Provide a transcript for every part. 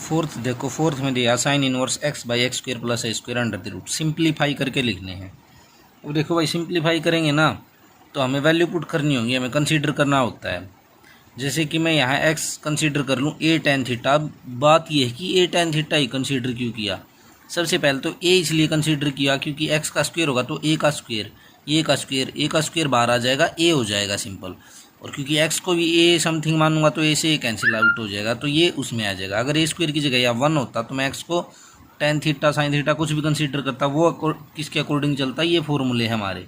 Fourth देखो, fourth में दिया sine inverse x by X square plus A square under the root, simplify करके लिखने हैं। अब देखो भाई, सिंप्लीफाई करेंगे ना तो हमें वैल्यू पुट करनी होगी, हमें कंसीडर करना होता है। जैसे कि मैं यहाँ एक्स कंसीडर कर लूँ ए टेन थीटा। बात यह है कि ए टेन थीटा ही कंसीडर क्यों किया। सबसे पहले तो ए इसलिए कंसीडर किया क्योंकि एक्स का स्क्वायर होगा तो ए का स्क्वायर, ए का स्क्वायर बाहर आ जाएगा, ए हो जाएगा सिंपल। और क्योंकि एक्स को भी ए समथिंग मानूंगा तो ए से कैंसिल आउट हो जाएगा, तो ये उसमें आ जाएगा। अगर ए स्क्वायर की जगह या 1 होता तो मैं एक्स को टेन थीटा साइन थीटा कुछ भी कंसीडर करता, वो किसके अकॉर्डिंग चलता, ये फॉर्मूले है हमारे।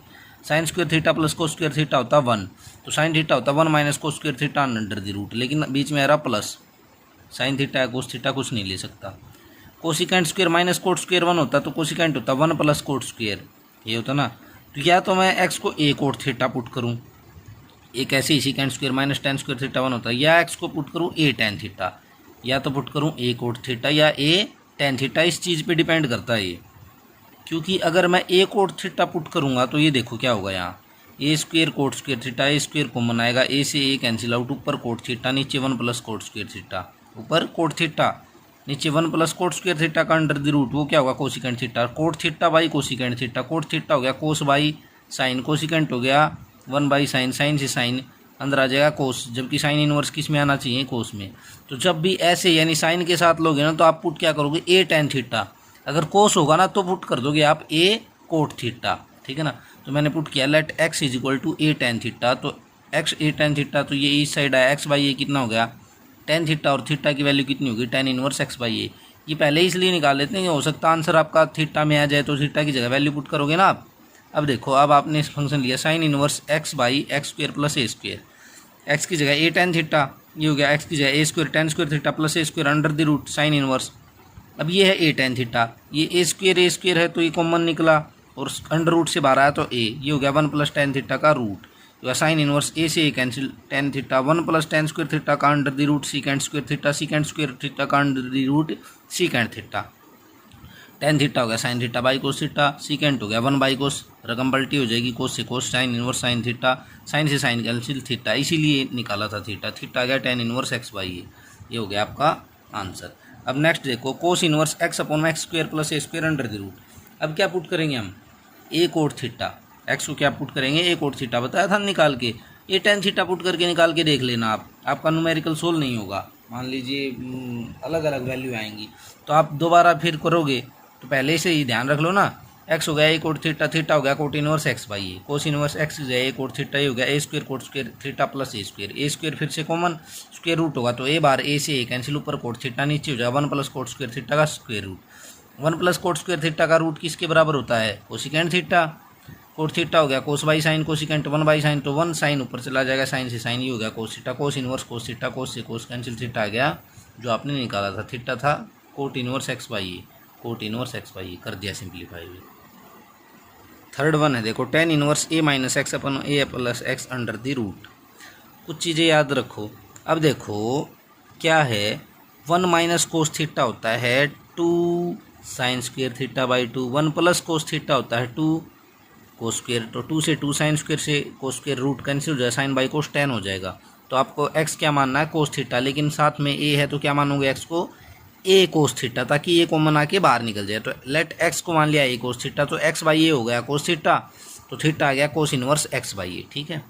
Sine square theta plus cos square theta होता 1, तो साइन थीटा होता 1 minus cos square theta under the root, लेकिन बीच में आ रहा प्लस। साइन थीटा या कोस थीटा कुछ नहीं ले सकता। Cosecant square minus cot square 1 होता तो कोसिकेंट होता 1 प्लस कोट स्क्वायर, ये होता ना। तो या तो मैं एक्स को ए कोट थीटा पुट करूँ, एक ऐसे ही secant square minus tan square theta 1 होता है, या एक्स को पुट करूँ ए टेन थीटा, या तो पुट करूँ ए कोट थीटा या ए टेन थीटा। इस चीज़ पे डिपेंड करता है ये, क्योंकि अगर मैं ए कोट थीटा पुट करूँगा तो ये देखो क्या होगा, यहाँ ए स्क्वायर कोट स्क्वायर थीटा, ए स्क्वायर कॉमन आएगा, ए से ए कैंसिल आउट, ऊपर कोट थीटा नीचे 1 प्लस कोट स्क्वायर थीटा, ऊपर कोट थीटा नीचे 1 प्लस कोट स्क्वायर थीटा का अंडर द रूट, वो क्या होगा cosecant theta, cot theta by cosecant theta, coat theta हो गया कोस बाई साइन, कोसिकेंट हो गया 1 बाई साइन, साइन से साइन अंदर आ जाएगा कोस, जबकि साइन इनवर्स किस में आना चाहिए, कोस में। तो जब भी ऐसे यानी साइन के साथ लोगे ना तो आप पुट क्या करोगे, ए टेन थीटा। अगर कोस होगा ना तो पुट कर दोगे आप ए कोट थीटा, ठीक है ना। तो मैंने पुट किया let X is equal to A tan theta, तो एक्स ए टेन थीटा, तो ये इस साइड आया एक्स बाई ए कितना हो गया टेन थीटा, और थीटा की वैल्यू कितनी होगी टेन इनवर्स एक्स बाई ए। ये पहले इसलिए निकाल लेते हैं कि हो सकता आंसर आपका थीटा में आ जाए, तो थीटा की जगह वैल्यू पुट करोगे ना आप। अब देखो, अब आपने इस फंक्शन लिया sign inverse x by X square plus A square, x की जगह ए टेन थीटा, ये हो गया एक्स की जगह A square tan square theta plus A square under the root sine inverse. अब ये है ए टेन थीटा, ये ए स्क्वायर है तो ये कॉमन निकला, और अंडर रूट से बाहर आया तो ए, ये हो गया 1 प्लस टेन थीटा का रूट, तो साइन इनवर्स ए से A cancel, tan theta 1 plus tan square theta का under the root secant square theta, secant square theta का under the root secant theta, tan theta हो गया sine theta by cos theta, secant हो गया 1 by कोस, रकम पलटी हो जाएगी कोस से cos, sine inverse sine theta, sine से साइन कैंसिल थीटा, इसीलिए निकाला था थीटा, थीटा आ गया टेन इनवर्स एक्स बाई ये हो गया आपका आंसर। अब नेक्स्ट देखो, cos inverse X upon X square plus A square under the root. अब क्या पुट करेंगे हम, ए कोट थीटा, एक्स को क्या पुट करेंगे ए कोट थीटा, बताया था निकाल के, ए टेन थीटा पुट करके निकाल के देख लेना आप, आपका न्यूमेरिकल सोल्व नहीं होगा, मान लीजिए अलग अलग वैल्यू आएंगी तो आप दोबारा फिर करोगे, तो पहले से ही ध्यान रख लो ना। एक्स हो गया ए कोट थीटा, थीटा हो गया cot inverse x by A, cos inverse x जो है ए कोट थीटा, ये हो गया A square cot square theta plus A square फिर से कॉमन, स्क्वायर रूट होगा तो ए बार ए से ए कैंसिल, ऊपर कोट थीटा नीचे हो जाएगा 1 प्लस कोट स्क्वायर थीटा का square root, 1 plus cot square theta का रूट किसके बराबर होता है, कोसिकेंट थीटा, कोट थीटा हो गया cos by sine, cosecant 1 by sine, तो 1 साइन ऊपर चला जाएगा, साइन से साइन, ये हो गया cos theta, cos inverse cos theta, cos से कोस कैंसिल, थीटा आ गया जो आपने निकाला था, थीटा था cot inverse x by A, cot inverse x by A कर दिया सिंप्लीफाई। थर्ड वन है देखो, tan inverse A minus x अपन A plus x under the root. कुछ चीज़ें याद रखो। अब देखो क्या है, 1 माइनस कोस थीटा होता है 2 sine square theta by 2, 1 plus cos theta होता है 2 कोस स्क्वेयर, तो 2 से 2 साइन स्क्वेयर से कोस स्क्वेयर रूट कैंसिल हो जाए, साइन बाई कोस 10 हो जाएगा। तो आपको एक्स क्या मानना है, कोस थीटा, लेकिन साथ में ए है तो क्या मानोगे एक्स को ए कोस थीटा, ताकि ये कॉमन आके बाहर निकल जाए। तो लेट एक्स को मान लिया ए कोस थीटा, तो एक्स बाई ए हो गया कोस थीटा, तो थीटा आ गया कोस इनवर्स एक्स बाई ए, ठीक है।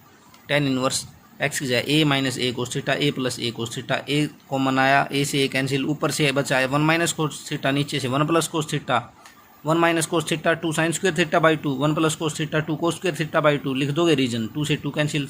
टेन इनवर्स एक्स की जाए ए माइनस ए कोस थीटा, ए प्लस ए कोस थीटा, ए कॉमन आया, ए से ए कैंसिल, ऊपर से बचा है 1 माइनस कोस थीटा, नीचे से 1 plus cos theta, 1 minus cos theta 2 sign square theta by 2, 1 plus cos theta 2 cos square theta by 2, लिख दोगे रीजन, 2 से 2 cancel,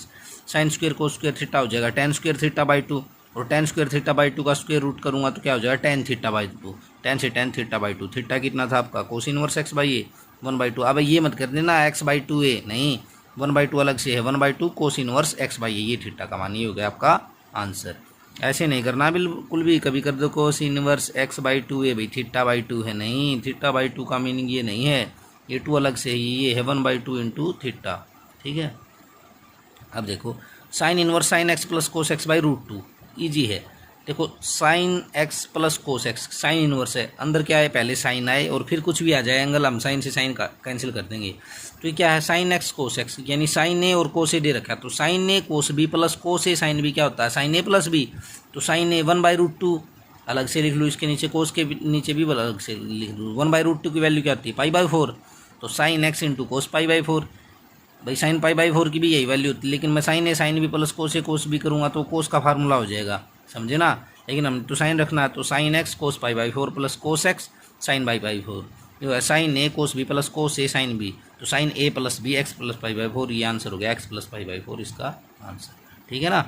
sine square cos square theta हो जाएगा टेन स्क्वायर थीटा बाई 2, और ten square theta by 2 का square root करूँगा तो क्या हो जाएगा टेन थीटा बाई 2, टेन से टेन थीटा बाई 2, थीटा कितना था आपका कोस इनवर्स एक्स बाई ए 1/2। अब ये मत कर देना एक्स बाई 2 ए, नहीं 1/2 अलग से है, 1/2 कोस इनवर्स एक्स बाई ए, ये थीटा का मान, ये हो गया आपका आंसर। ऐसे नहीं करना बिल्कुल भी, कभी कर दो कोस इनवर्स एक्स बाई 2 ए, भाई थीटा बाई 2 है, नहीं थीटा बाई 2 का मीनिंग ये नहीं है, ये 2 अलग से ही, ये है 1/2 इंटू थीटा, ठीक है। अब देखो sine inverse sine X plus cos X by root 2, easy है। देखो sine X plus cos X, sine inverse है, अंदर क्या है पहले साइन आए और फिर कुछ भी आ जाए एंगल, हम साइन से साइन का कैंसिल कर देंगे। तो ये क्या है साइन एक्स कोस एक्स, यानी साइन ए और कोस ए दे रखा है, तो साइन ए कोस बी प्लस कोस ए साइन बी क्या होता है साइन ए प्लस बी, तो साइन ए 1/√2 अलग से लिख लूँ, इसके नीचे कोस के नीचे भी अलग से लिख लूँ। 1/√2 की वैल्यू क्या आती है, π/4, तो साइन एक्स इंटू कोस π/4। भाई साइन π/4 की भी यही वैल्यू होती है, लेकिन मैं साइन ए साइन बी प्लस कोस ए कोस बी करूँगा तो कोस का फार्मूला हो जाएगा, समझे ना। लेकिन हम तो साइन रखना है, तो साइन एक्स कोस π/4 प्लस कोस एक्स साइन π/4, जो है साइन ए कोस बी प्लस कोस ए साइन बी, तो साइन ए प्लस बी एक्स प्लस π/4, ये आंसर हो गया x प्लस π/4 इसका आंसर, ठीक है ना।